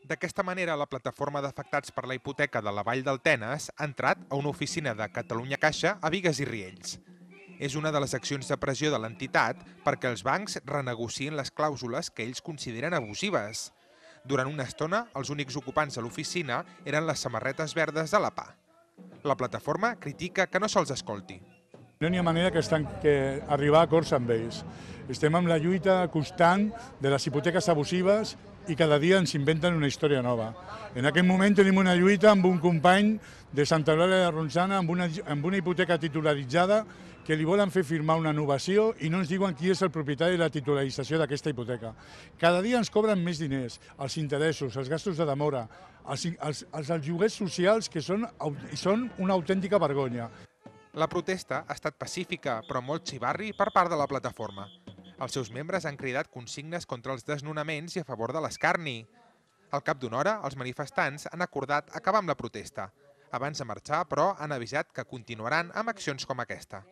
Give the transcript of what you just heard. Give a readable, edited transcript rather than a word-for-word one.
D'aquesta manera, la plataforma d'afectats per la hipoteca de la Vall del Tenes ha entrat a una oficina de Catalunya Caixa a Bigues i Riells. És una de les accions de pressió de l'entitat perquè els bancs renegociïn les clàusules que ells consideren abusives. Durant una estona, els únics ocupants a l'oficina eren les samarretes verdes de la PA. La plataforma critica que no se'ls escolti. No hi ha manera que arribar a acords amb ells. Estem amb la lluita constant de les hipoteques abusives i cada dia ens inventen una història nova. En aquest moment tenim una lluita amb un company de Santa Eulàlia de Ronçana amb una hipoteca titularitzada que li volen fer firmar una novació i no ens diuen qui és el propietari de la titularització d'aquesta hipoteca. Cada dia ens cobren més diners, els interessos, els gastos de demora, els lloguers socials que són una autèntica vergonya. La protesta ha estat pacífica, però molt xivarri per part de la plataforma. Els seus membres han cridat consignes contra els desnonaments i a favor de l'escarni. Al cap d'una hora, els manifestants han acordat acabar amb la protesta. Abans de marxar, però, han avisat que continuaran amb accions com aquesta.